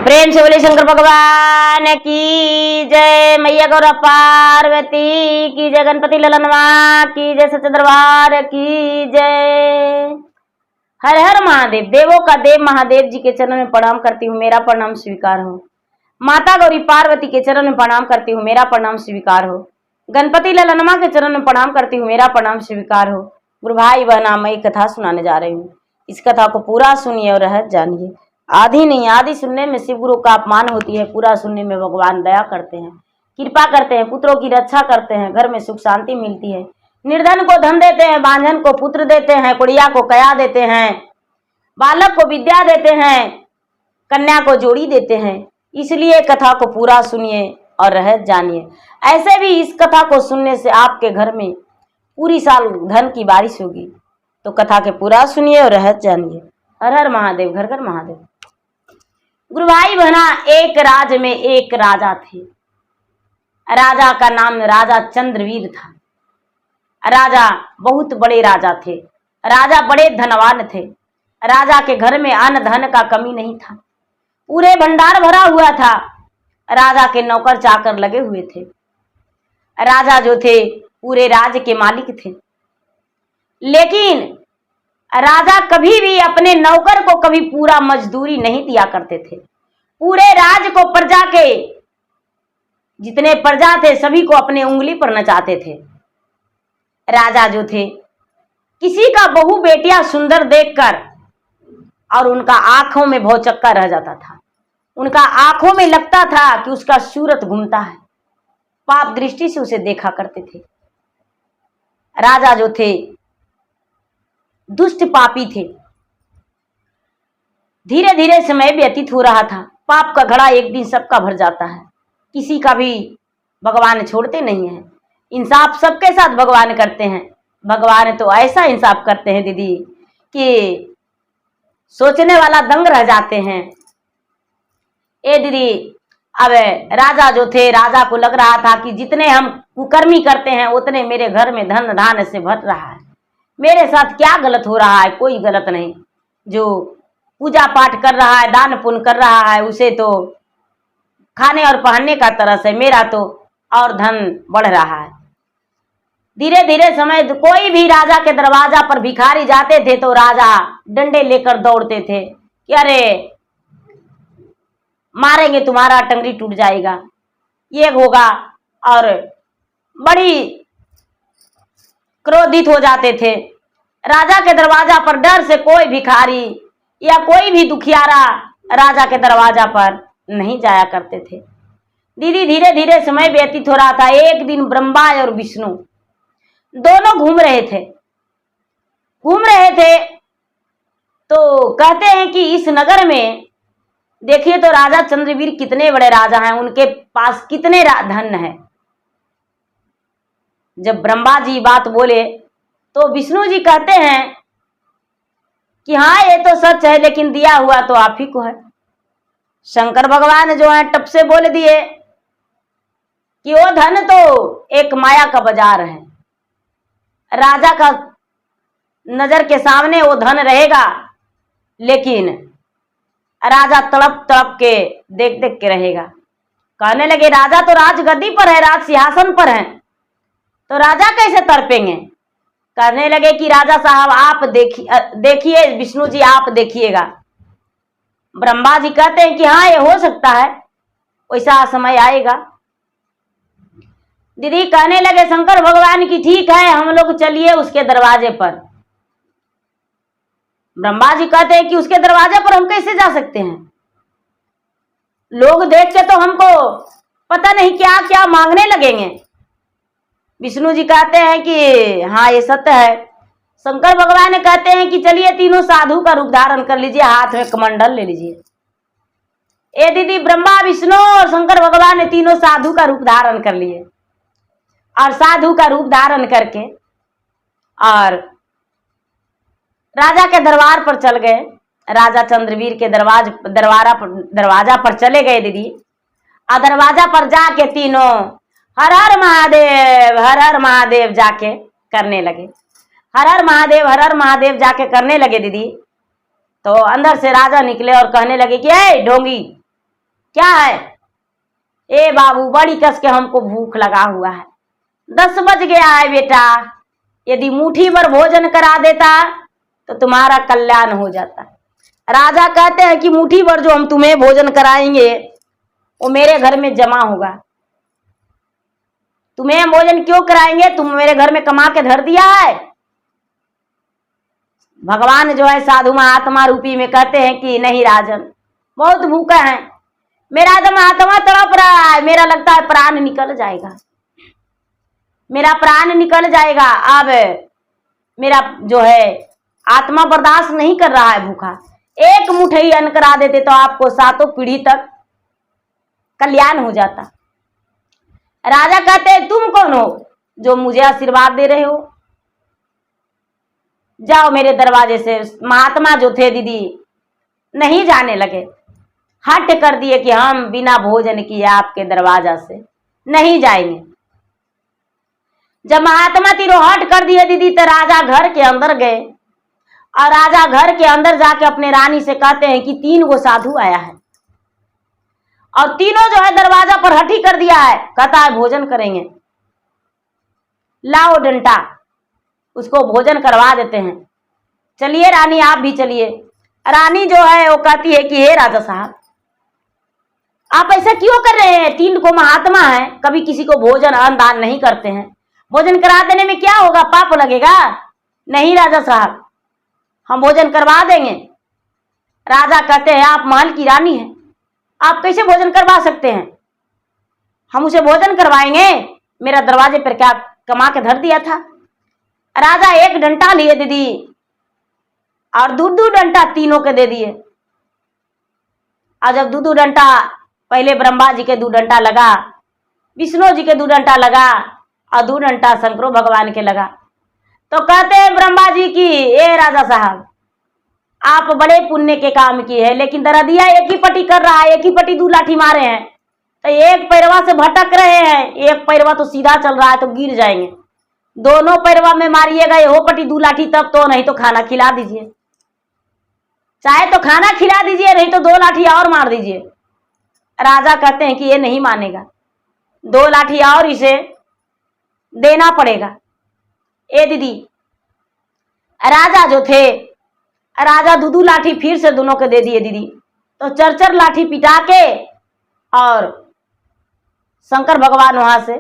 प्रेम से बोले शंकर भगवान की जय। मैया गौर पार्वती की जय। गणपति ललनवा की जय। सच्चे दरबार की जय। हर हर महादेव। देवों का देव महादेव जी के चरण में प्रणाम करती हूँ, मेरा प्रणाम स्वीकार हो। माता गौरी पार्वती के चरण में प्रणाम करती हूँ, मेरा प्रणाम स्वीकार हो। गणपति ललनमा के चरण में प्रणाम करती हूँ, मेरा प्रणाम स्वीकार हो। गुरु भाई बहना, मैं एक कथा सुनाने जा रही हूँ। इस कथा को पूरा सुनिए और रहस्य जानिए। आधी नहीं, आधी सुनने में शिव गुरु का अपमान होती है, पूरा सुनने में भगवान दया करते हैं, कृपा करते हैं, पुत्रों की रक्षा करते हैं, घर में सुख शांति मिलती है। निर्धन को धन देते हैं, बांझन को पुत्र देते हैं, कुड़िया को कया देते हैं, बालक को विद्या देते हैं, कन्या को जोड़ी देते हैं। इसलिए कथा को पूरा सुनिए और रहस्य जानिए। ऐसे भी इस कथा को सुनने से आपके घर में पूरी साल धन की बारिश होगी। तो कथा के पूरा सुनिए और रहस्य जानिए। हर हर महादेव, घर घर महादेव। गुरु भाई बहना, एक राज्य में एक राजा थे। राजा का नाम राजा चंद्रवीर था। राजा बहुत बड़े राजा थे। राजा बड़े धनवान थे। राजा के घर में अन्न धन का कमी नहीं था, पूरे भंडार भरा हुआ था। राजा के नौकर चाकर लगे हुए थे। राजा जो थे पूरे राज्य के मालिक थे। लेकिन राजा कभी भी अपने नौकर को कभी पूरा मजदूरी नहीं दिया करते थे। पूरे राज्य को, प्रजा के जितने प्रजा थे सभी को अपने उंगली पर नचाते थे। राजा जो थे, किसी का बहू बेटियां सुंदर देखकर और उनका आंखों में भौचक्का रह जाता था। उनका आंखों में लगता था कि उसका सूरत घूमता है। पाप दृष्टि से उसे देखा करते थे। राजा जो थे दुष्ट पापी थे। धीरे धीरे समय व्यतीत हो रहा था। पाप का घड़ा एक दिन सबका भर जाता है। किसी का भी भगवान छोड़ते नहीं है। इंसाफ सबके साथ भगवान करते हैं। भगवान तो ऐसा इंसाफ करते हैं दीदी कि सोचने वाला दंग रह जाते हैं। ए दीदी, अब राजा जो थे, राजा को लग रहा था कि जितने हम कुकर्मी करते हैं उतने मेरे घर में धन धान से भर रहा है। मेरे साथ क्या गलत हो रहा है? कोई गलत नहीं। जो पूजा पाठ कर रहा है, दान पुण्य कर रहा है, उसे तो खाने और पहनने का तरस है। मेरा तो और धन बढ़ रहा है। धीरे धीरे समय, कोई भी राजा के दरवाजा पर भिखारी जाते थे तो राजा डंडे लेकर दौड़ते थे कि अरे मारेंगे, तुम्हारा टंगड़ी टूट जाएगा, ये होगा। और बड़ी क्रोधित हो जाते थे। राजा के दरवाजा पर डर से कोई भिखारी या कोई भी दुखियारा राजा के दरवाजा पर नहीं जाया करते थे। दीदी, धीरे धीरे समय व्यतीत हो रहा था। एक दिन ब्रह्मा और विष्णु दोनों घूम रहे थे तो कहते हैं कि इस नगर में देखिए तो राजा चंद्रवीर कितने बड़े राजा हैं, उनके पास कितने धन है। जब ब्रह्मा जी बात बोले तो विष्णु जी कहते हैं कि हाँ, ये तो सच है, लेकिन दिया हुआ तो आप ही को है। शंकर भगवान जो है टप से बोल दिए कि वो धन तो एक माया का बाजार है। राजा का नजर के सामने वो धन रहेगा, लेकिन राजा तड़प तड़प के देख देख के रहेगा। कहने लगे राजा तो राजगद्दी पर है, राज सिंहासन पर है, तो राजा कैसे तड़पेंगे? कहने लगे कि राजा साहब आप देखिए, विष्णु जी आप देखिएगा। ब्रह्मा जी कहते हैं कि हाँ, ये हो सकता है, वैसा समय आएगा। दीदी, कहने लगे शंकर भगवान की ठीक है, हम लोग चलिए उसके दरवाजे पर। ब्रह्मा जी कहते हैं कि उसके दरवाजे पर हम कैसे जा सकते हैं? लोग देख के तो हमको पता नहीं क्या क्या मांगने लगेंगे। विष्णु जी कहते हैं कि हाँ, ये सत्य है। शंकर भगवान कहते हैं कि चलिए तीनों साधु का रूप धारण कर लीजिए, हाथ में कमंडल ले लीजिए। ए दीदी, ब्रह्मा विष्णु और शंकर भगवान ने तीनों साधु का रूप धारण कर लिए और साधु का रूप धारण करके और राजा के दरबार पर चल गए। राजा चंद्रवीर के दरवाजा पर चले गए दीदी। और दरवाजा पर जाके तीनों हर हर महादेव जाके करने लगे। हर हर महादेव जाके करने लगे दीदी। तो अंदर से राजा निकले और कहने लगे कि ए ढोंगी, क्या है? ए बाबू, बड़ी कस के हमको भूख लगा हुआ है, 10 बज गया है बेटा, यदि मुट्ठी भर भोजन करा देता तो तुम्हारा कल्याण हो जाता। राजा कहते हैं कि मुट्ठी भर जो हम तुम्हें भोजन कराएंगे वो मेरे घर में जमा होगा। तुम्हें भोजन क्यों कराएंगे? तुम मेरे घर में कमा के धर दिया है। भगवान जो है साधु महात्मा रूपी में कहते हैं कि नहीं राजन, बहुत भूखा है, मेरा एकदम आत्मा तड़प रहा है, मेरा लगता है प्राण निकल जाएगा, मेरा प्राण निकल जाएगा। अब मेरा जो है आत्मा बर्दाश्त नहीं कर रहा है भूखा। एक मुट्ठी अन्न करा देते तो आपको 7 पीढ़ी तक कल्याण हो जाता। राजा कहते हैं तुम कौन हो जो मुझे आशीर्वाद दे रहे हो? जाओ मेरे दरवाजे से। महात्मा जो थे दीदी नहीं जाने लगे, हट कर दिए कि हम बिना भोजन किए आपके दरवाजा से नहीं जाएंगे। जब महात्मा तीनों हट कर दिए दीदी तो राजा घर के अंदर गए और राजा घर के अंदर जाके अपने रानी से कहते हैं कि 3 गो साधु आया है और तीनों जो है दरवाजा पर हटी कर दिया है, कहता है भोजन करेंगे, लाओ डंटा, उसको भोजन करवा देते हैं। चलिए रानी आप भी चलिए। रानी जो है वो कहती है कि हे राजा साहब, आप ऐसा क्यों कर रहे हैं? 3 को महात्मा है, कभी किसी को भोजन अन्न दान नहीं करते हैं, भोजन करा देने में क्या होगा, पाप लगेगा? नहीं राजा साहब, हम भोजन करवा देंगे। राजा कहते हैं आप महल की रानी हैं, आप कैसे भोजन करवा सकते हैं? हम उसे भोजन करवाएंगे, मेरा दरवाजे पर क्या कमा के धर दिया था। राजा एक डंटा लिए दीदी और 2 डंटा तीनों के दे दिए। और जब 2 डंटा, पहले ब्रह्मा जी के 2 डंटा लगा, विष्णु जी के 2 डंटा लगा और 2 डंटा शंकरो भगवान के लगा, तो कहते हैं ब्रह्मा जी की ए राजा साहब, आप बड़े पुण्य के काम किए हैं, लेकिन दरदिया एक ही पट्टी कर रहा है, एक ही पट्टी 2 लाठी मारे हैं तो एक पैरवा से भटक रहे हैं, एक पैरवा तो सीधा चल रहा है तो गिर जाएंगे। दोनों पैरवा में मारिएगा ये हो पट्टी 2 लाठी तब तो, नहीं तो खाना खिला दीजिए, चाहे तो खाना खिला दीजिए, नहीं तो 2 लाठी और मार दीजिए। राजा कहते हैं कि ये नहीं मानेगा, 2 लाठी और इसे देना पड़ेगा। ए दीदी, राजा जो थे, राजा 2 लाठी फिर से दोनों के दे दिए दीदी, तो 4 लाठी पिटा के और शंकर भगवान वहां से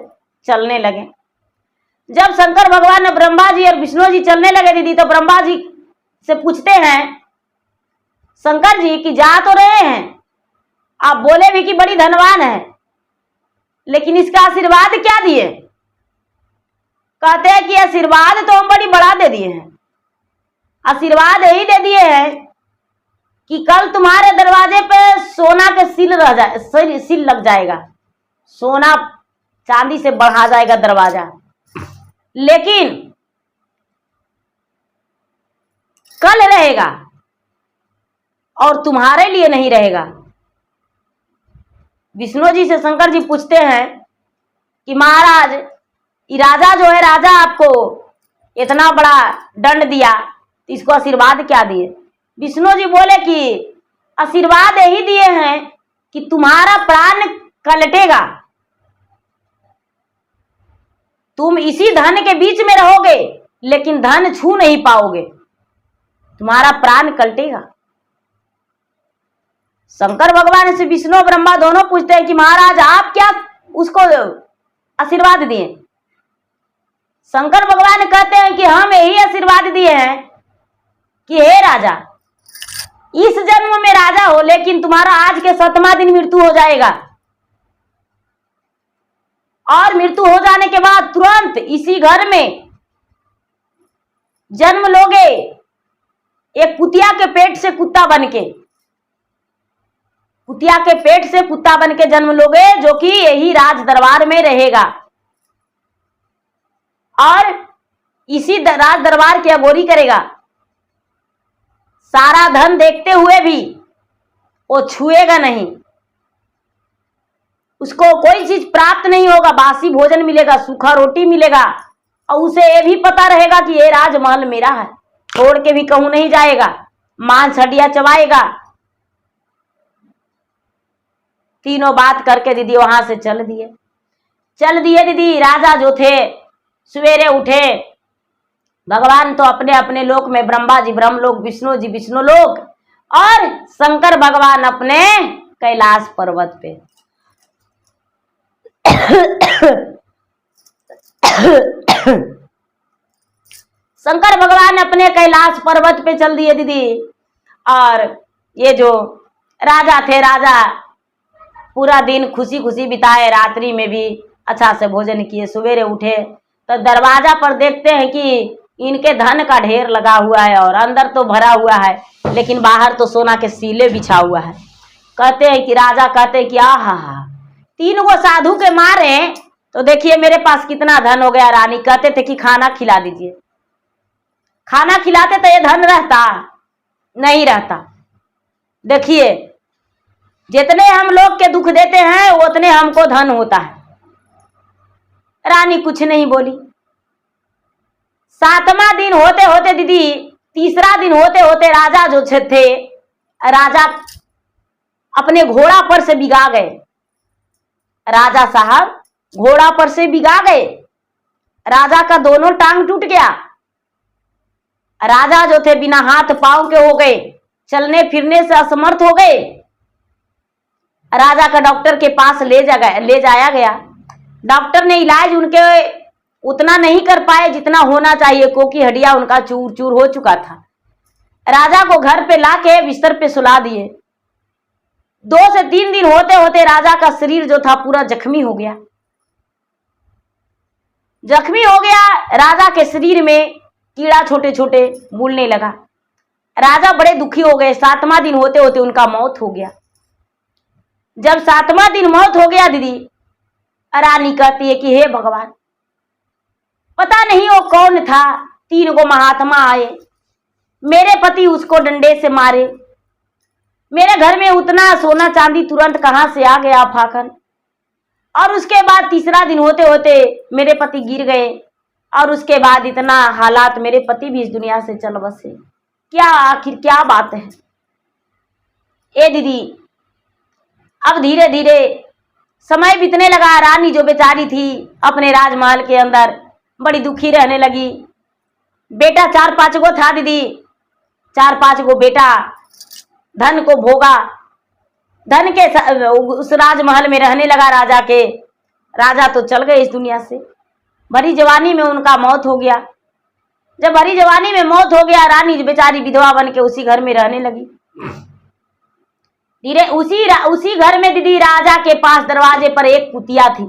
चलने लगे। जब शंकर भगवान ने ब्रह्मा जी और विष्णु जी चलने लगे दीदी, तो ब्रह्मा जी से पूछते हैं शंकर जी कि जा तो रहे हैं, आप बोले भी कि बड़ी धनवान है, लेकिन इसका आशीर्वाद क्या दिए? कहते हैं कि आशीर्वाद तो हम बड़ी बड़ा दे दिए हैं, आशीर्वाद यही दे दिए हैं कि कल तुम्हारे दरवाजे पे सोना के सिल लग जाएगा, सोना चांदी से बढ़ा जाएगा दरवाजा, लेकिन कल रहेगा और तुम्हारे लिए नहीं रहेगा। विष्णु जी से शंकर जी पूछते हैं कि महाराज, ये राजा जो है, राजा आपको इतना बड़ा दंड दिया, इसको आशीर्वाद क्या दिए? विष्णु जी बोले कि आशीर्वाद यही दिए हैं कि तुम्हारा प्राण कलटेगा, तुम इसी धन के बीच में रहोगे लेकिन धन छू नहीं पाओगे, तुम्हारा प्राण कलटेगा। शंकर भगवान से विष्णु ब्रह्मा दोनों पूछते हैं कि महाराज आप क्या उसको आशीर्वाद दिए? शंकर भगवान कहते हैं कि हम यही आशीर्वाद दिए हैं कि हे राजा, इस जन्म में राजा हो, लेकिन तुम्हारा आज के 7वां दिन मृत्यु हो जाएगा और मृत्यु हो जाने के बाद तुरंत इसी घर में जन्म लोगे, एक कुतिया के पेट से कुत्ता बनके, कुतिया के पेट से कुत्ता बनके जन्म लोगे, जो कि यही राज दरबार में रहेगा और इसी राज दरबार की अगोरी करेगा। सारा धन देखते हुए भी वो छुएगा नहीं, उसको कोई चीज प्राप्त नहीं होगा, बासी भोजन मिलेगा, सूखा रोटी मिलेगा और उसे ये भी पता रहेगा कि ये राजमहल मेरा है, छोड़ के भी कहूं नहीं जाएगा, मांस हड्डियां चबाएगा। तीनों बात करके दीदी वहां से चल दिए दीदी। राजा जो थे सवेरे उठे, भगवान तो अपने अपने लोक में, ब्रह्मा जी ब्रह्मलोक, विष्णु जी विष्णु लोक, और शंकर भगवान अपने कैलाश पर्वत पे। शंकर भगवान अपने कैलाश पर्वत पे चल दिए दीदी। और ये जो राजा थे, राजा पूरा दिन खुशी खुशी बिताए, रात्रि में भी अच्छा से भोजन किए। सवेरे उठे तो दरवाजा पर देखते हैं कि इनके धन का ढेर लगा हुआ है और अंदर तो भरा हुआ है, लेकिन बाहर तो सोना के सीले बिछा हुआ है। कहते हैं कि राजा कहते हैं कि आहा, 3 गो साधु के मारे तो देखिए मेरे पास कितना धन हो गया। रानी कहते थे कि खाना खिला दीजिए। खाना खिलाते तो ये धन रहता नहीं रहता। देखिए जितने हम लोग के दुख देते हैं उतने हमको धन होता है। रानी कुछ नहीं बोली। 7वां दिन होते होते दीदी, तीसरा दिन होते होते राजा जो थे, राजा अपने घोड़ा पर से बिगा गए। राजा साहब घोड़ा पर से बिगा गए। राजा का दोनों टांग टूट गया। राजा जो थे बिना हाथ पांव के हो गए, चलने फिरने से असमर्थ हो गए। राजा का डॉक्टर के पास ले जाया गया। डॉक्टर ने इलाज उनके उतना नहीं कर पाए जितना होना चाहिए, क्योंकि हड्डियां उनका चूर चूर हो चुका था। राजा को घर पे लाके बिस्तर पे सुला दिए। 2 से 3 दिन होते होते राजा का शरीर जो था पूरा जख्मी हो गया। राजा के शरीर में कीड़ा छोटे छोटे मूलने लगा। राजा बड़े दुखी हो गए। 7वां दिन होते होते उनका मौत हो गया। जब 7वां दिन मौत हो गया दीदी, रानी कहती है कि हे भगवान, पता नहीं वो कौन था, 3 गो महात्मा आए, मेरे पति उसको डंडे से मारे। मेरे घर में उतना सोना चांदी तुरंत कहां से आ गया फाकन। और उसके बाद तीसरा दिन होते होते मेरे पति गिर गए। और उसके बाद इतना हालात, मेरे पति भी इस दुनिया से चल बसे। क्या आखिर क्या बात है ए दीदी। अब धीरे धीरे समय बीतने लगा। रानी जो बेचारी थी अपने राजमहल के अंदर बड़ी दुखी रहने लगी। बेटा 4-5 गो था दीदी। 4-5 गो बेटा धन को भोगा, धन के उस राजमहल में रहने लगा राजा के। राजा तो चल गए इस दुनिया से। भरी जवानी में उनका मौत हो गया। जब भरी जवानी में मौत हो गया, रानी बेचारी विधवा बन के उसी घर में रहने लगी। धीरे उसी घर में दीदी राजा के पास दरवाजे पर एक कुतिया थी।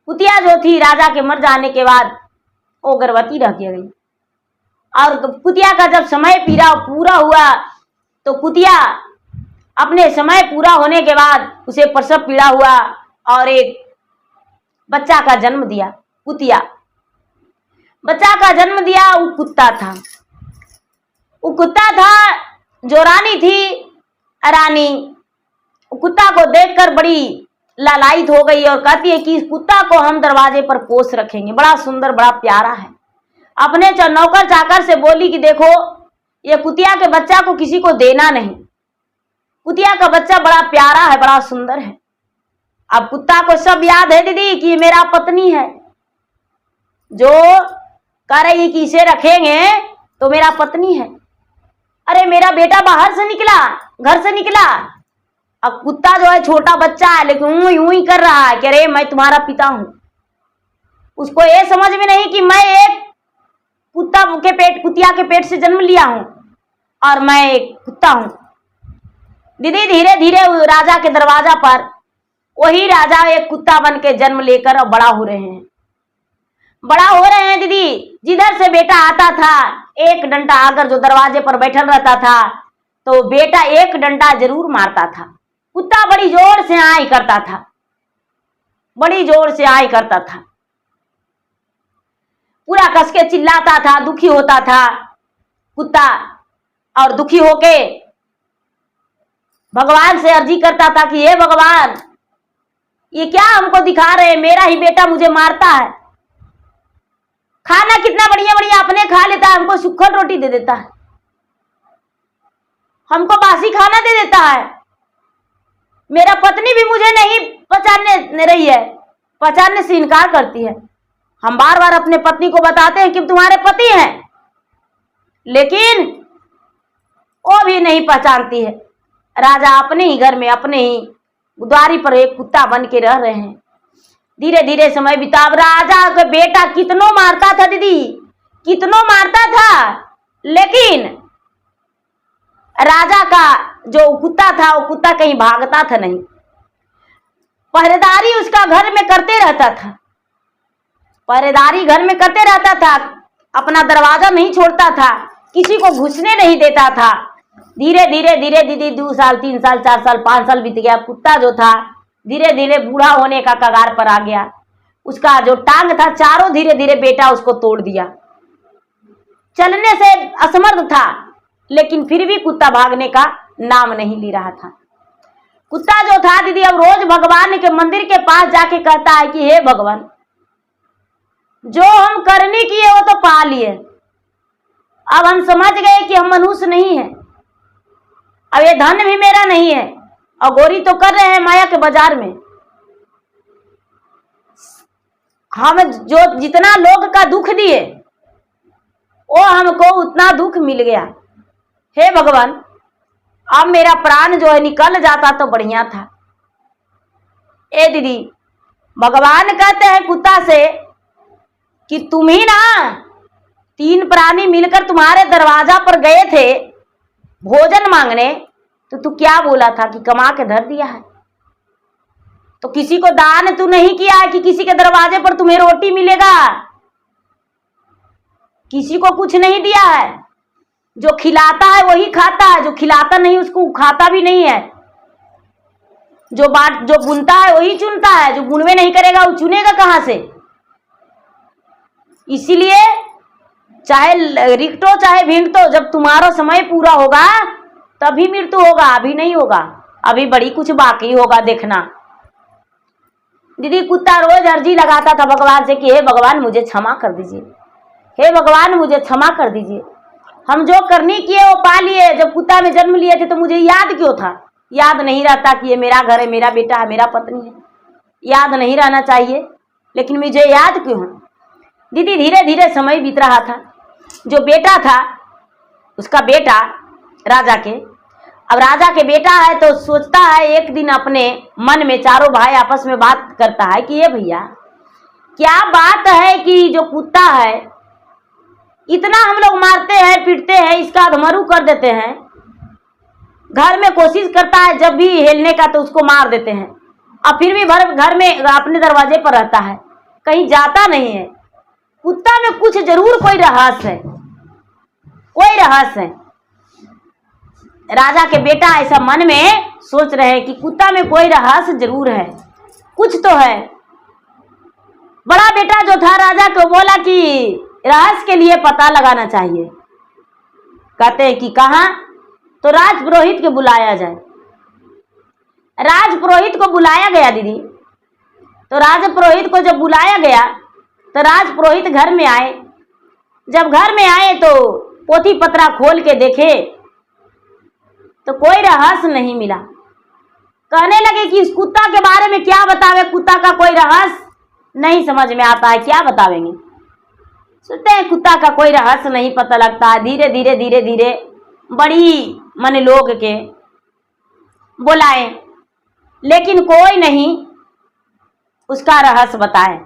कुतिया जो थी राजा के मर जाने के बाद वो गर्भवती रह गई। और कुतिया का जब समय पूरा हुआ तो कुतिया अपने समय पूरा होने के बाद उसे प्रसव पीड़ा हुआ और एक बच्चा का जन्म दिया। कुतिया बच्चा का जन्म दिया। वो कुत्ता था जो रानी थी। रानी कुत्ता को देखकर बड़ी लालायित हो गई और कहती है कि इस कुत्ता को हम दरवाजे पर पोस रखेंगे, बड़ा सुंदर बड़ा प्यारा है। अपने नौकर चाकर से बोली कि देखो ये कुतिया के बच्चा को किसी को देना नहीं, कुतिया का बच्चा बड़ा प्यारा है, बड़ा सुंदर है। अब कुत्ता को सब याद है दीदी कि मेरा पत्नी है, जो कह रही कि इसे रखेंगे तो मेरा पत्नी है। अरे मेरा बेटा बाहर से निकला, घर से निकला। अब कुत्ता जो है छोटा बच्चा है, लेकिन यूं ही कर रहा है कि अरे मैं तुम्हारा पिता हूं। उसको ये समझ में नहीं कि मैं एक कुतिया के पेट से जन्म लिया हूं और मैं एक कुत्ता हूं। दीदी धीरे धीरे राजा के दरवाजा पर वही राजा एक कुत्ता बन के जन्म लेकर अब बड़ा हो रहे हैं दीदी। जिधर से बेटा आता था एक डंडा आकर जो दरवाजे पर बैठल रहता था तो बेटा एक डंडा जरूर मारता था। कुत्ता बड़ी जोर से आय करता था, पूरा कस के चिल्लाता था, दुखी होता था कुत्ता। और दुखी होके भगवान से अर्जी करता था कि हे भगवान, ये क्या हमको दिखा रहे हैं, मेरा ही बेटा मुझे मारता है। खाना कितना बढ़िया बढ़िया अपने खा लेता है, हमको सूखल रोटी दे देता है, हमको बासी खाना दे देता है। मेरा पत्नी भी मुझे नहीं पहचानने रही है, पहचानने से इनकार करती है। हम बार बार अपने पत्नी को बताते हैं कि तुम्हारे पति हैं, लेकिन वो भी नहीं पहचानती है। राजा अपने ही घर में अपने ही द्वारी पर एक कुत्ता बन के रह रहे हैं। धीरे धीरे समय बीता। अब राजा का बेटा कितनों मारता था दीदी, कितनों मारता था, लेकिन राजा का जो कुत्ता था वो कुत्ता कहीं भागता था नहीं। पहरेदारी उसका घर में करते रहता था, पहरेदारी घर में करते रहता था, अपना दरवाजा नहीं छोड़ता था, किसी को घुसने नहीं देता था। धीरे धीरे धीरे दीदी 2 साल 3 साल 4 साल 5 साल बीत गया। कुत्ता जो था धीरे धीरे बूढ़ा होने का कगार पर आ गया। उसका जो टांग था चारों धीरे धीरे बेटा उसको तोड़ दिया। चलने से असमर्थ था, लेकिन फिर भी कुत्ता भागने का नाम नहीं ले रहा था। कुत्ता जो था दीदी अब रोज भगवान के मंदिर के पास जाके कहता है कि हे भगवान, जो हम करने किए वो तो पा लिए, अब हम समझ गए कि हम मनुष्य नहीं है, अब ये धन भी मेरा नहीं है, और गोरी तो कर रहे हैं माया के बाजार में। हम जो जितना लोग का दुख दिए वो हमको उतना दुख मिल गया। हे भगवान, अब मेरा प्राण जो है निकल जाता तो बढ़िया था। ए दीदी, भगवान कहते हैं कुत्ता से कि तुम ही ना 3 प्राणी मिलकर तुम्हारे दरवाजा पर गए थे भोजन मांगने, तो तू क्या बोला था कि कमा के धर दिया है, तो किसी को दान तू नहीं किया है कि किसी के दरवाजे पर तुम्हें रोटी मिलेगा, किसी को कुछ नहीं दिया है। जो खिलाता है वही खाता है, जो खिलाता नहीं उसको खाता भी नहीं है। जो बुनता है वही चुनता है, जो बुनवे नहीं करेगा वो चुनेगा कहां से। इसीलिए चाहे रिक्टो चाहे भिंडतो, जब तुम्हारा समय पूरा होगा तभी मृत्यु होगा, अभी नहीं होगा, अभी बड़ी कुछ बाकी होगा देखना। दीदी कुत्ता रोज अर्जी लगाता था भगवान से कि हे भगवान मुझे क्षमा कर दीजिए, हे भगवान मुझे क्षमा कर दीजिए, हम जो करनी किए वो पा लिए। जब कुत्ता में जन्म लिए थे तो मुझे याद क्यों था, याद नहीं रहता कि ये मेरा घर है, मेरा बेटा है, मेरा पत्नी है, याद नहीं रहना चाहिए, लेकिन मुझे याद क्यों है। दीदी धीरे धीरे समय बीत रहा था। जो बेटा था उसका बेटा राजा के, अब राजा के बेटा है तो सोचता है एक दिन अपने मन में, चारों भाई आपस में बात करता है कि ये भैया क्या बात है कि जो कुत्ता है इतना हम लोग मारते हैं पीटते हैं, इसका अधमरू कर देते हैं, घर में कोशिश करता है जब भी हिलने का तो उसको मार देते हैं, अब फिर भी घर में अपने दरवाजे पर रहता है, कहीं जाता नहीं है। कुत्ता में कुछ जरूर कोई रहस्य है, कोई रहस्य है। राजा के बेटा ऐसा मन में सोच रहे हैं कि कुत्ता में कोई रहस्य जरूर है, कुछ तो है। बड़ा बेटा जो था राजा को बोला कि रहस्य के लिए पता लगाना चाहिए। कहते हैं कि कहाँ, तो राज पुरोहित के बुलाया जाए। राज पुरोहित को बुलाया गया दीदी। तो राज पुरोहित को जब बुलाया गया तो राज पुरोहित घर में आए। जब घर में आए तो पोथी पत्रा खोल के देखे तो कोई रहस्य नहीं मिला। कहने लगे कि इस कुत्ता के बारे में क्या बतावे, कुत्ता का कोई रहस्य नहीं समझ में आता है, क्या बतावेंगे। सोचते हैं कुत्ता का कोई रहस्य नहीं पता लगता है। धीरे धीरे धीरे धीरे बड़ी मन लोग के बुलाए, लेकिन कोई नहीं उसका रहस्य बताए।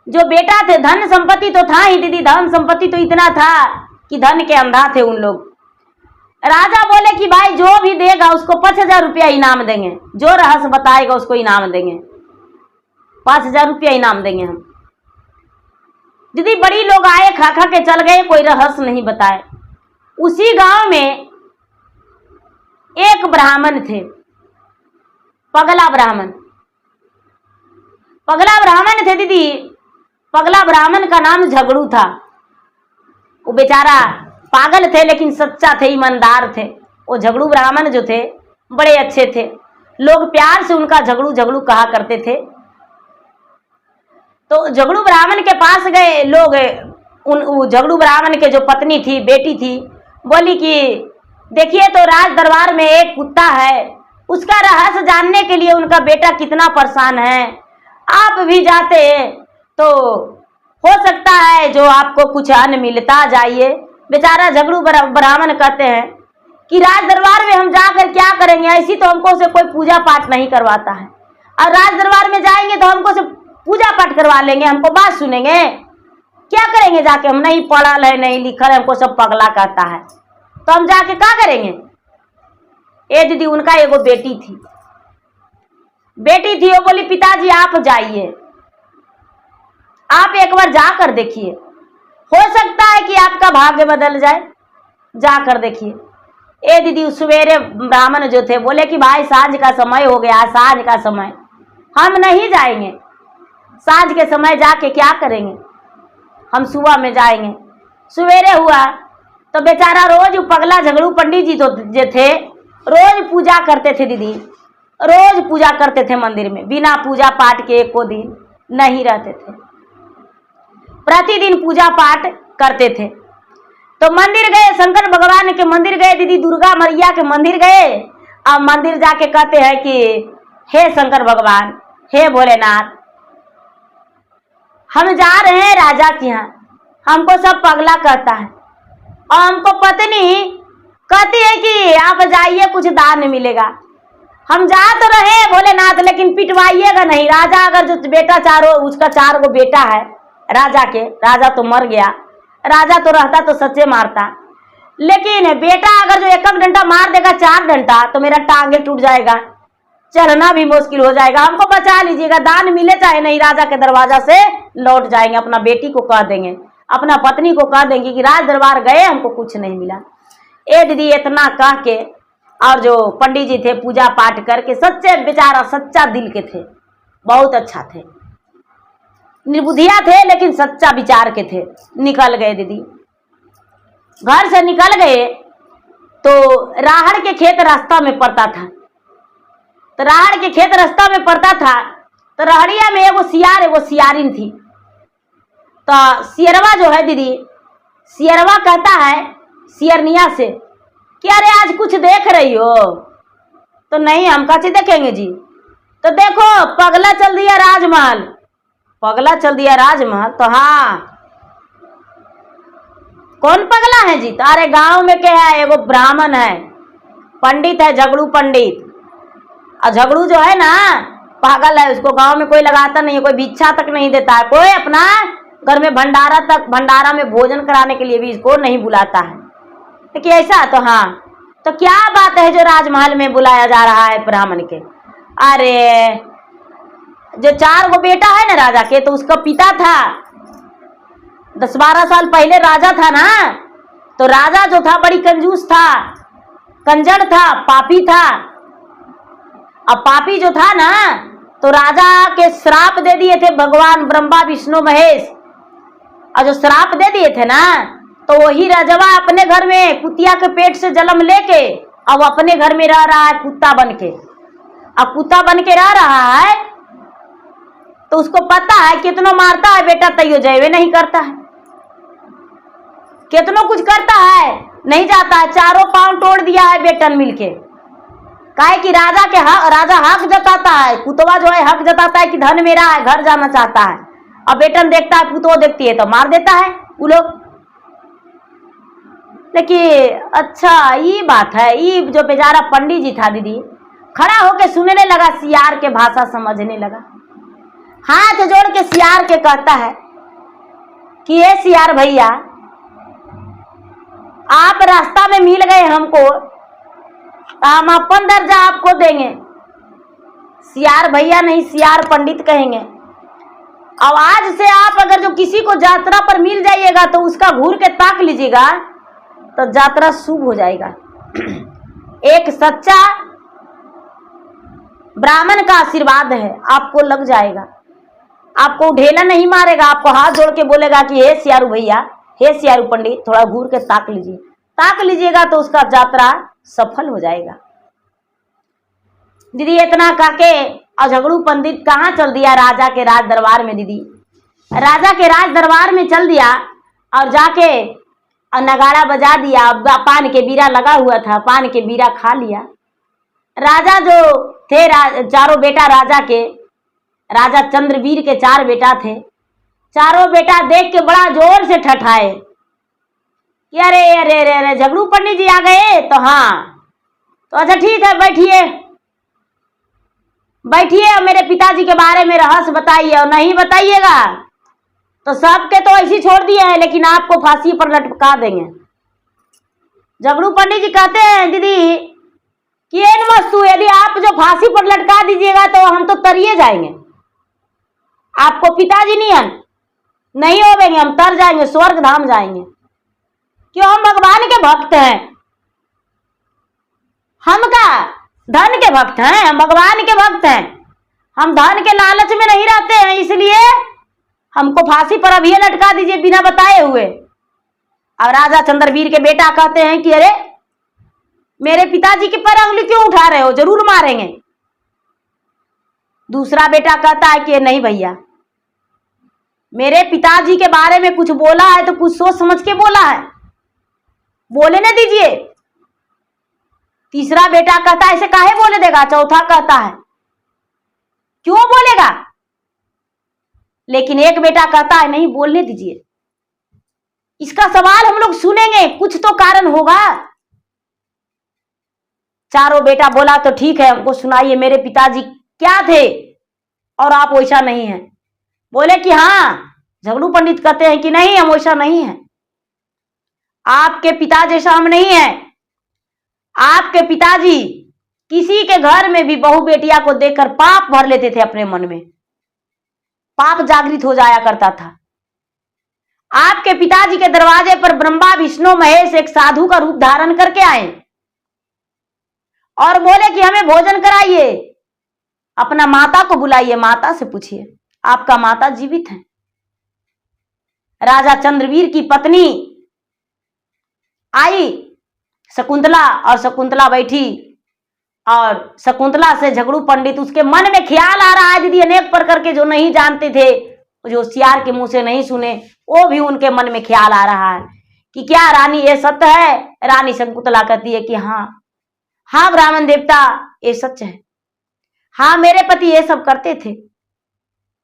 जो बेटा थे, धन संपत्ति तो था ही दीदी, धन संपत्ति तो इतना था कि धन के अंधा थे उन लोग। राजा बोले कि भाई जो भी देगा उसको 5,000 रुपया इनाम देंगे, जो रहस्य बताएगा उसको इनाम देंगे, 5,000 रुपया इनाम देंगे हम। दीदी बड़ी लोग आए, खा खा के चल गए, कोई रहस्य नहीं बताए। उसी गांव में एक ब्राह्मण थे, पगला ब्राह्मण। पगला ब्राह्मण थे दीदी, पगला ब्राह्मण का नाम झगड़ू था। वो बेचारा पागल थे लेकिन सच्चा थे, ईमानदार थे। वो झगड़ू ब्राह्मण जो थे बड़े अच्छे थे, लोग प्यार से उनका झगड़ू झगड़ू कहा करते थे। तो झगड़ू ब्राह्मण के पास गए लोग, उन झगड़ू ब्राह्मण के जो पत्नी थी, बेटी थी, बोली कि देखिए तो राज दरबार में एक कुत्ता है, उसका रहस्य जानने के लिए उनका बेटा कितना परेशान है। आप भी जाते तो हो सकता है जो आपको कुछ अन्न मिलता। जाइए। बेचारा झगड़ू ब्राह्मण कहते हैं कि राज दरबार में हम जाकर क्या करेंगे, ऐसी तो हमको से कोई पूजा पाठ नहीं करवाता है, और राज दरबार में जाएंगे तो हमको से पूजा पाठ करवा लेंगे, हमको बात सुनेंगे, क्या करेंगे जाके, हम नहीं पढ़ल है नहीं लिखल है, हमको सब पगला कहता है, तो हम जाके क्या करेंगे। ए दीदी, उनका एगो बेटी थी, वो बोली पिताजी आप जाइए, आप एक बार जाकर देखिए, हो सकता है कि आपका भाग्य बदल जाए, जाकर देखिए। ए दीदी, सवेरे ब्राह्मण जो थे बोले कि भाई सांझ का समय हो गया, सांझ का समय हम नहीं जाएंगे, सांझ के समय जाके क्या करेंगे, हम सुबह में जाएंगे। सवेरे हुआ तो बेचारा रोज पगला झगड़ू पंडित जी तो जो थे रोज पूजा करते थे दीदी, रोज पूजा करते थे मंदिर में, बिना पूजा पाठ के एको दिन नहीं रहते थे, प्रतिदिन पूजा पाठ करते थे। तो मंदिर गए, शंकर भगवान के मंदिर गए दीदी, दुर्गा मैया के मंदिर गए, और मंदिर जाके कहते हैं कि हे शंकर भगवान, हे भोलेनाथ, हम जा रहे हैं राजा के यहाँ, हमको सब पगला कहता है, और हमको पत्नी कहती है कि आप जाइए कुछ दान मिलेगा। हम जा तो रहे भोलेनाथ, लेकिन पिटवाइएगा नहीं। राजा अगर जो बेटा उसका 4 गो बेटा है राजा के, राजा तो मर गया, राजा तो रहता तो सच्चे मारता, लेकिन बेटा अगर जो 1 डंडा मार देगा 4 डंडा तो मेरा टांगे टूट जाएगा, चलना भी मुश्किल हो जाएगा, हमको बचा लीजिएगा, दान मिले चाहे नहीं, राजा के दरवाजा से लौट जाएंगे। अपना बेटी को कह देंगे, अपना पत्नी को कह देंगे कि राज दरबार गए, हमको कुछ नहीं मिला। ए दीदी, इतना कह के, और जो पंडित जी थे पूजा पाठ करके, सच्चे बेचारा सच्चा दिल के थे, बहुत अच्छा थे, निर्बुद्धिया थे लेकिन सच्चा विचार के थे। निकल गए दीदी, घर से निकल गए तो राहड़ के खेत रास्ता में पड़ता था, तो राहड़ के खेत रास्ता में पड़ता था, तो रहड़िया में एगो सियार एगो सियारिन थी। तो सियरवा जो है दीदी, सियरवा कहता है सियरनिया से कि अरे आज कुछ देख रही हो? तो नहीं, हम कैसे देखेंगे जी। तो देखो पगला चल दिया राजमहल, पगला चल दिया राजमहल। तो हाँ, कौन पगला है जी? तो अरे गांव में क्या है, एगो ब्राह्मण है, पंडित है, झगड़ू पंडित, और झगड़ू जो है ना पागल है, उसको गांव में कोई लगाता नहीं है, कोई भिक्षा तक नहीं देता है, कोई अपना घर में भंडारा में भोजन कराने के लिए भी इसको नहीं बुलाता है। लेकिन ऐसा तो हाँ, तो क्या बात है जो राजमहल में बुलाया जा रहा है ब्राह्मण के? अरे जो 4 गो बेटा है ना राजा के, तो उसका पिता था 10-12 साल पहले राजा था ना, तो राजा जो था बड़ी कंजूस था, कंजर था, पापी था। अब पापी जो था ना, तो राजा के श्राप दे दिए थे भगवान ब्रह्मा विष्णु महेश, और जो श्राप दे दिए थे ना, तो वही राजवा अपने घर में कुतिया के पेट से जन्म लेके अब अपने घर में रह रहा है कुत्ता बन के। अब कुत्ता बन के रह रहा है तो उसको पता है कितनो मारता है बेटा तैयो जयवे नहीं करता है, कितनो कुछ करता है नहीं जाता है, 4 पांव तोड़ दिया है बेटन मिलके। काहे कि राजा हक जताता है, कुतवा जो है हक जताता है कि धन मेरा है, घर जाना चाहता है, अब बेटन देखता है, कुतवा देखती है तो मार देता है वो लोग। लेकिन अच्छा ये बात है, ये जो बेचारा पंडित जी था दीदी, खड़ा होके सुनने लगा, सियार के भाषा समझने लगा, हाथ जोड़ के सियार के कहता है कि ये सियार भैया, आप रास्ता में मिल गए हमको, तो हम अपन दर्जा आपको देंगे। सियार भैया नहीं, सियार पंडित कहेंगे। अब आज से आप अगर जो किसी को यात्रा पर मिल जाइएगा तो उसका घूर के ताक लीजिएगा तो यात्रा शुभ हो जाएगा। एक सच्चा ब्राह्मण का आशीर्वाद है, आपको लग जाएगा, आपको ढेला नहीं मारेगा, आपको हाथ जोड़ के बोलेगा कि हे सियारू भैया, हे सियारू पंडित, थोड़ा घूर के ताक लीजिए, ताक लीजिएगा तो उसका यात्रा सफल हो जाएगा। दीदी इतना कहके और झगड़ू पंडित कहाँ चल दिया? राजा के राज दरबार में दीदी, राजा के राज दरबार में चल दिया और जाके और नगाड़ा बजा दिया। पान के बीरा लगा हुआ था, पान के बीरा खा लिया। राजा जो थे चारों बेटा राजा के, राजा चंद्रवीर के 4 बेटा थे। चारों बेटा देख के बड़ा जोर से ठठाए कि अरे अरे अरे अरे झगड़ू पंडित जी आ गए। तो हाँ, तो अच्छा ठीक है, बैठिए बैठिए और मेरे पिताजी के बारे में रहस्य बताइए, और नहीं बताइएगा तो सबके तो ऐसे छोड़ दिए हैं, लेकिन आपको फांसी पर लटका देंगे। झगड़ू पंडित जी कहते हैं दीदी कि ये मस्तू, यदि आप जो फांसी पर लटका दीजिएगा तो हम तो तरिए जाएंगे, आपको पिताजी नहीं होवेंगे, हम तर जाएंगे, स्वर्ग धाम जाएंगे। क्यों? हम भगवान के भक्त हैं, हम का धन के भक्त हैं, हम भगवान के भक्त हैं, हम धन के लालच में नहीं रहते हैं, इसलिए हमको फांसी पर अभी लटका दीजिए बिना बताए हुए। अब राजा चंद्रवीर के बेटा कहते हैं कि अरे मेरे पिताजी के पर उंगली क्यों उठा रहे हो, जरूर मारेंगे। दूसरा बेटा कहता है कि नहीं भैया, मेरे पिताजी के बारे में कुछ बोला है तो कुछ सोच समझ के बोला है, बोले न दीजिए। तीसरा बेटा कहता है ऐसे काहे बोले देगा। चौथा कहता है क्यों बोलेगा, लेकिन एक बेटा कहता है नहीं, बोलने दीजिए, इसका सवाल हम लोग सुनेंगे, कुछ तो कारण होगा। चारों बेटा बोला तो ठीक है, हमको सुनाइए मेरे पिताजी क्या थे और आप वैसा नहीं है। बोले कि हाँ। झगड़ू पंडित कहते हैं कि नहीं, हम वैसा नहीं है, आपके पिता जैसा हम नहीं है। आपके पिताजी किसी के घर में भी बहू बेटिया को देखकर पाप भर लेते थे, अपने मन में पाप जागृत हो जाया करता था। आपके पिताजी के दरवाजे पर ब्रह्मा विष्णु महेश एक साधु का रूप धारण करके आए और बोले कि हमें भोजन कराइए, अपना माता को बुलाइए, माता से पूछिए आपका माता जीवित है। राजा चंद्रवीर की पत्नी आई शकुंतला, और शकुंतला बैठी, और शकुंतला से झगड़ू पंडित, उसके मन में ख्याल आ रहा है दीदी अनेक प्रकार के जो नहीं जानते थे, जो होशियार के मुंह से नहीं सुने, वो भी उनके मन में ख्याल आ रहा है कि क्या रानी ये सत्य है। रानी शकुंतला कहती है कि हाँ हाँ ब्राह्मण देवता, ये सच है, हाँ मेरे पति ये सब करते थे,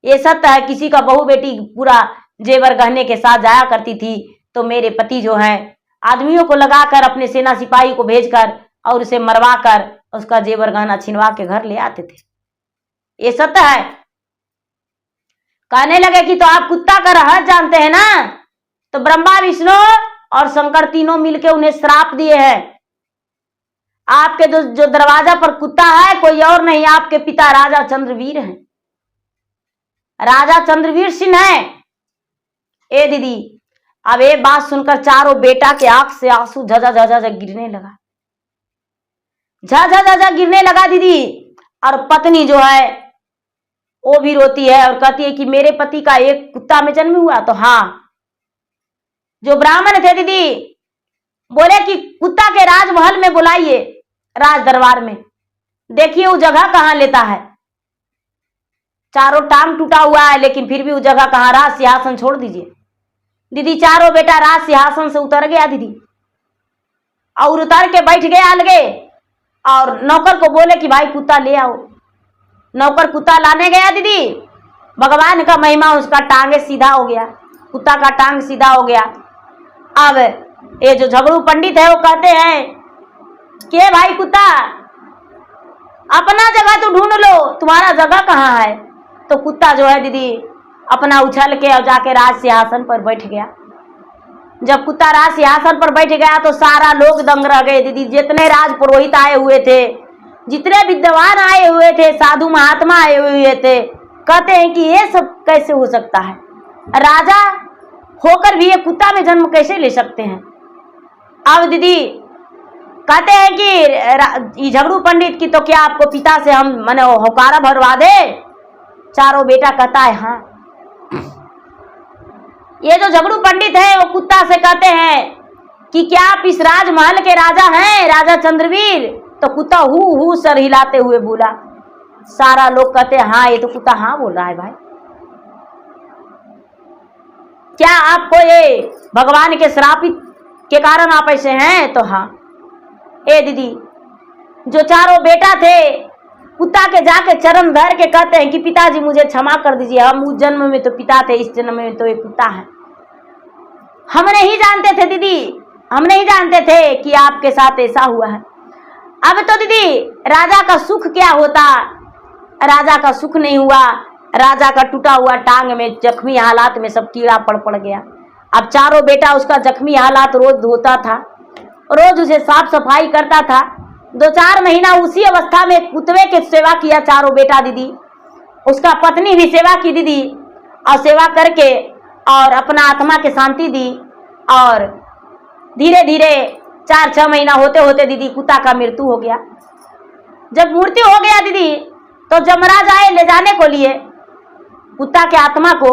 ये सत्य है। किसी का बहू बेटी पूरा जेवर गहने के साथ जाया करती थी, तो मेरे पति जो है आदमियों को लगाकर, अपने सेना सिपाही को भेजकर और उसे मरवा कर उसका जेवर गहना छिनवा के घर ले आते थे, ये सत्य है। कहने लगे कि तो आप कुत्ता का रहस्य जानते हैं ना। तो ब्रह्मा विष्णु और शंकर तीनों मिलके उन्हें श्राप दिए हैं, आपके जो दरवाजा पर कुत्ता है कोई और नहीं, आपके पिता राजा चंद्रवीर हैं, राजा चंद्रवीर सिंह हैं। ए दीदी, अब ये बात सुनकर चारों बेटा के आंख से आंसू झजा झजा गिरने लगा, झजा झजा गिरने लगा दीदी। और पत्नी जो है वो भी रोती है और कहती है कि मेरे पति का एक कुत्ता में जन्म हुआ। तो हाँ, जो ब्राह्मण थे दीदी बोले कि कुत्ता के राजमहल में बुलाइए, राज दरबार में, देखिए वो जगह कहां लेता है। चारों टांग टूटा हुआ है, लेकिन फिर भी वो जगह कहां, राज सिंहासन छोड़ दीजिए। दीदी चारों बेटा राज सिंहासन से उतर गया दीदी, और उतर के बैठ गया अलगे, और नौकर को बोले कि भाई कुत्ता ले आओ। नौकर कुत्ता लाने गया दीदी, भगवान का महिमा, उसका टांगे सीधा हो गया, कुत्ता का टांग सीधा हो गया। अब ये जो झगड़ू पंडित है वो कहते हैं कि भाई कुत्ता अपना जगह तो ढूंढ लो, तुम्हारा जगह कहाँ है। तो कुत्ता जो है दीदी अपना उछल के और जाके राज सिंहासन पर बैठ गया। जब कुत्ता राज सिंहासन पर बैठ गया तो सारा लोग दंग रह गए दीदी, जितने राज पुरोहित आए हुए थे, जितने विद्वान आए हुए थे, साधु महात्मा आए हुए थे, कहते हैं कि ये सब कैसे हो सकता है, राजा होकर भी ये कुत्ता में जन्म कैसे ले सकते हैं। अब दीदी कहते हैं कि झगड़ू पंडित की तो क्या आपको पिता से हम माने होकारा भरवा दे। चारों बेटा कहता है हाँ। ये जो झगड़ू पंडित है वो कुत्ता से कहते हैं कि क्या आप इस राजमहल के राजा हैं, राजा चंद्रवीर। तो कुत्ता हु सर हिलाते हुए बोला। सारा लोग कहते हैं हाँ, ये तो कुत्ता हाँ बोल रहा है। भाई क्या आपको ये भगवान के श्रापित के कारण आप ऐसे हैं। तो हाँ। ए दीदी जो चारों बेटा थे कुत्ता के जाके चरण धर के कहते हैं कि पिताजी मुझे क्षमा कर दीजिए, हम उस जन्म में तो पिता थे, इस जन्म में तो एक कुत्ता है। हम नहीं जानते थे दीदी, हम नहीं जानते थे कि आपके साथ ऐसा हुआ है। अब तो दीदी राजा का सुख क्या होता, राजा का सुख नहीं हुआ। राजा का टूटा हुआ टांग में जख्मी हालात में सब कीड़ा पड़ गया। अब चारों बेटा उसका जख्मी हालात रोज धोता था, रोज उसे साफ सफाई करता था। 2-4 महीना उसी अवस्था में कुत्ते की सेवा किया चारों बेटा दीदी। उसका पत्नी भी सेवा की दीदी, और सेवा करके और अपना आत्मा के शांति दी। और धीरे धीरे 4-6 महीना होते होते दीदी कुत्ता का मृत्यु हो गया। जब मृत्यु हो गया दीदी तो जमराज आए ले जाने को लिए कुत्ता के आत्मा को।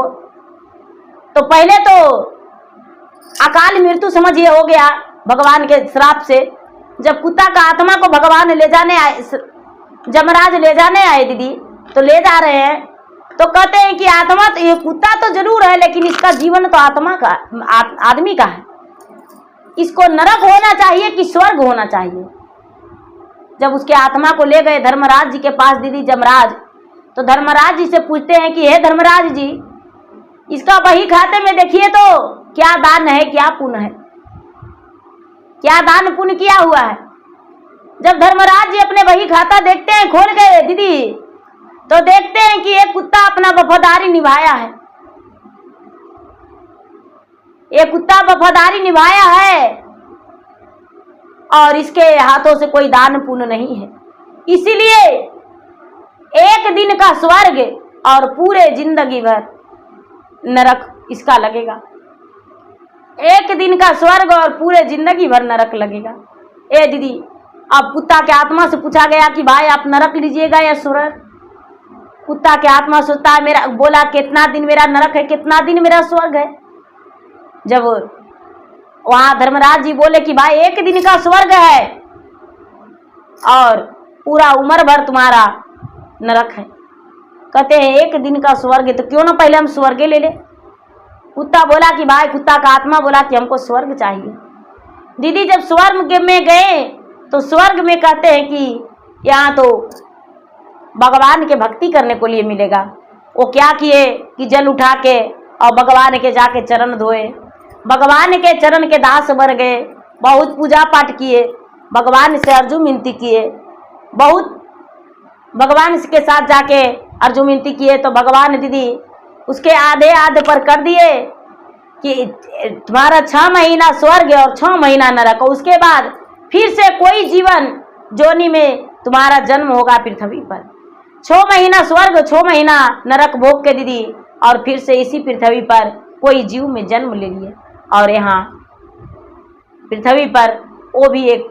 तो पहले तो अकाल मृत्यु समझिए हो गया भगवान के श्राप से। जब कुत्ता का आत्मा को भगवान ले जाने आए, जमराज ले जाने आए दीदी, तो ले जा रहे हैं तो कहते हैं कि आत्मा तो ये कुत्ता तो जरूर है, लेकिन इसका जीवन तो आत्मा का आदमी का है, इसको नरक होना चाहिए कि स्वर्ग होना चाहिए। जब उसके आत्मा को ले गए धर्मराज जी के पास दीदी जमराज, तो धर्मराज जी से पूछते हैं कि हे धर्मराज जी, इसका बही खाते में देखिए तो क्या दान है, क्या पुण्य है, क्या दान पुण्य किया हुआ है। जब धर्मराज जी अपने बही खाता देखते हैं खोल के दीदी, तो देखते हैं कि एक कुत्ता अपना वफादारी निभाया है, एक कुत्ता वफादारी निभाया है और इसके हाथों से कोई दान पुण्य नहीं है। इसीलिए एक दिन का स्वर्ग और पूरे जिंदगी भर नरक इसका लगेगा। एक दिन का स्वर्ग और पूरे जिंदगी भर नरक लगेगा। ए दीदी, अब कुत्ता के आत्मा से पूछा गया कि भाई आप नरक लीजिएगा या स्वर्ग। कुत्ता के आत्मा सोचता है, मेरा बोला कितना दिन मेरा नरक है, कितना दिन मेरा स्वर्ग है। जब वहां धर्मराज जी बोले कि भाई एक दिन का स्वर्ग है और पूरा उम्र भर तुम्हारा नरक है। कहते हैं एक दिन का स्वर्ग है तो क्यों ना पहले हम स्वर्ग ले ले। कुत्ता बोला कि भाई, कुत्ता का आत्मा बोला कि हमको स्वर्ग चाहिए। दीदी जब स्वर्ग में गए तो स्वर्ग में कहते हैं कि यहाँ तो भगवान के भक्ति करने को लिए मिलेगा। वो क्या किए कि जल उठा के और भगवान के जाके चरण धोए, भगवान के चरण के दास बन गए, बहुत पूजा पाठ किए, भगवान से अर्जुन विनती किए, बहुत भगवान के साथ जाके अर्जुन विनती किए। तो भगवान दीदी उसके आधे पर कर दिए कि तुम्हारा 6 महीना स्वर्ग और 6 महीना नरक, और उसके बाद फिर से कोई जीवन जोनी में तुम्हारा जन्म होगा पृथ्वी पर। 6 महीना स्वर्ग 6 महीना नरक भोग के दीदी, और फिर से इसी पृथ्वी पर कोई जीव में जन्म ले लिए। और यहाँ पृथ्वी पर वो भी एक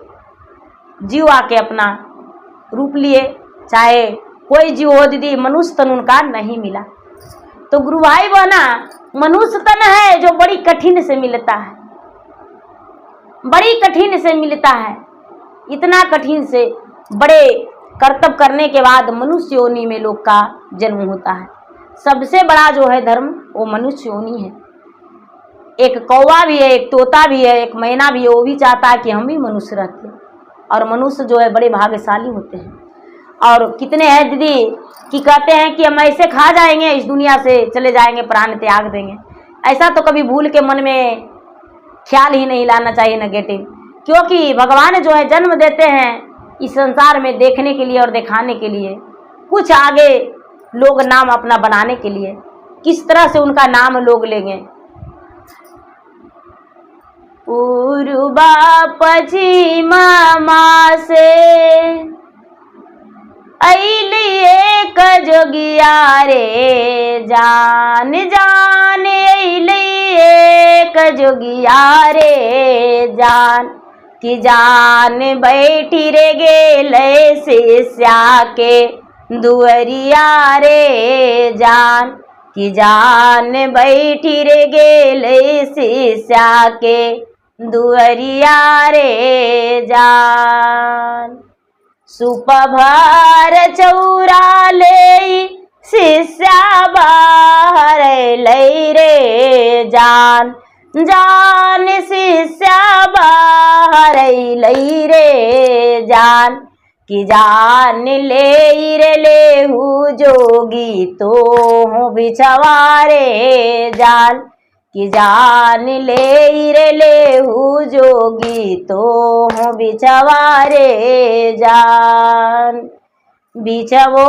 जीव आके अपना रूप लिए। चाहे कोई जीव हो दीदी, मनुष्य तन उनका नहीं मिला। तो गुरु भाई बहना, मनुष्य तन है जो बड़ी कठिन से मिलता है, बड़ी कठिन से मिलता है। इतना कठिन से बड़े कर्तव्य करने के बाद मनुष्य योनि में लोग का जन्म होता है। सबसे बड़ा जो है धर्म वो मनुष्य योनि है। एक कौवा भी है, एक तोता भी है, एक मैना भी है, वो भी चाहता है कि हम भी मनुष्य रहते। और मनुष्य जो है बड़े भाग्यशाली होते हैं। और कितने हैं दीदी कि कहते हैं कि हम ऐसे खा जाएंगे, इस दुनिया से चले जाएंगे, प्राण त्याग देंगे। ऐसा तो कभी भूल के मन में ख्याल ही नहीं लाना चाहिए नेगेटिव, क्योंकि भगवान जो है जन्म देते हैं इस संसार में देखने के लिए और दिखाने के लिए, कुछ आगे लोग नाम अपना बनाने के लिए। किस तरह से उनका नाम लोग लेंगे। पूर्वा पश्चिमा से एक जोगिया रे जान जान, एक जोगिया रे जान कि जान बैठी रे गेले शिष्या के दुअरिया रे जान कि जान बैठी रे गेले शिष्या के दुअरिया रे जान। सुपभर चौरा ले शिष्या बाहर ले रे जान, जान शिष्या बाहर ले रे जान कि जान ले रे लेहू जोगी तो हूँ बिछवारे जान, कि जान ले रे लेहू जोगी तो हूँ बिछवारे जान। बिछवो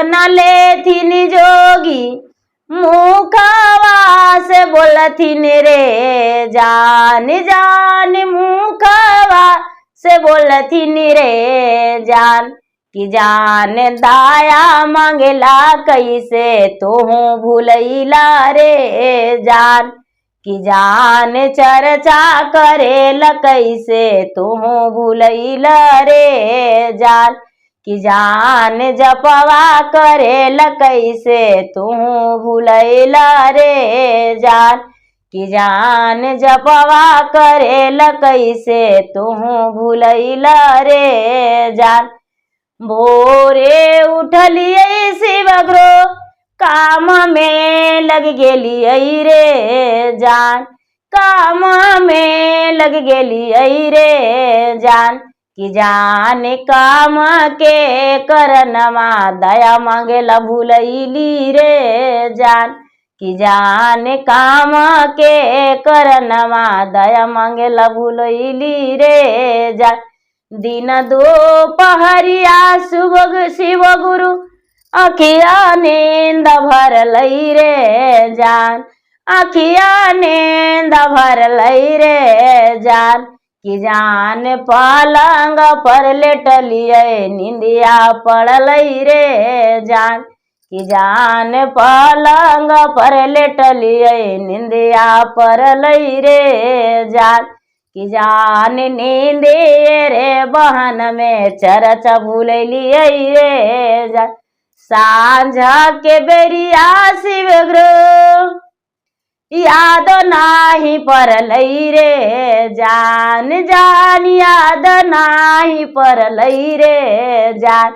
न लेथिन जोगी मुखवा से बोलथिन रे जान, जान मुखवा से बोलथिन रे जान, कि जान दाया मांगेला कैसे तोहू भूलैला रे जान, कि जान चर्चा करेला कैसे तोहू भूलैला रे जान, कि जान जपवा करेला कैसे तोहू भूलैला रे जान, कि जान जपवा करेला कैसे तोहू भूलैला रे जान। भोरे उठलियै शिवगुरु काम में लग गेलियै रे जान, काम में लग गेलियै रे जान, कि जान काम के करनमा दया मांगेला भूलैली रे जान, कि जान काम के करनमा दया मांगेला भूलैली रे जान। दिन दोपहरिया शिव गुरु अखिया नींद भरलै रे जान, अखिया नींद भरलै रे जान, कि जान पलंग पर लेटलियै निंदिया पड़लै रे जान, कि जान पलंग पर लेटलियै निंदिया पड़लै रे जान, कि जान नींदे रे बहन में चरचा भूलैलियै रे जान। सांझ के बेरिया शिव गुरु याद नाही पड़लै रे जान, जान याद नाही पड़लै रे जान,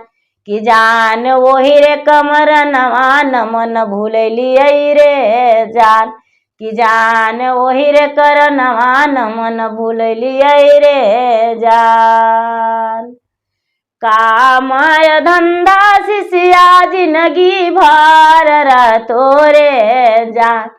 कि जान वही रे कमर नमन भूलैलियै रे जान, कि जान वही रे करनवा नमन भूलैलियै रे जान। कामय धंधा शिष्या जिंदगी भर रहतो रे जान,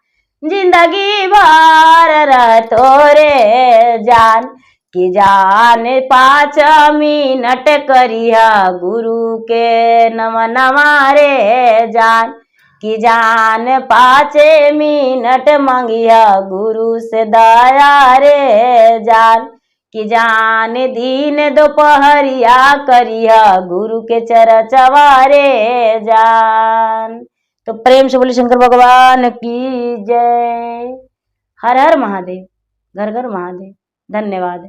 जिंदगी भर रहतो रे जान, कि जान 5 मिनट करिया गुरु के नमनवा रे जान, कि जान 5 मिनट मांगिया गुरु से दया रे जान, कि जान दिन दोपहरिया करिया गुरु के चरचवा रे जान। तो प्रेम से बोले शंकर भगवान की जय। हर हर महादेव, घर घर महादेव। धन्यवाद।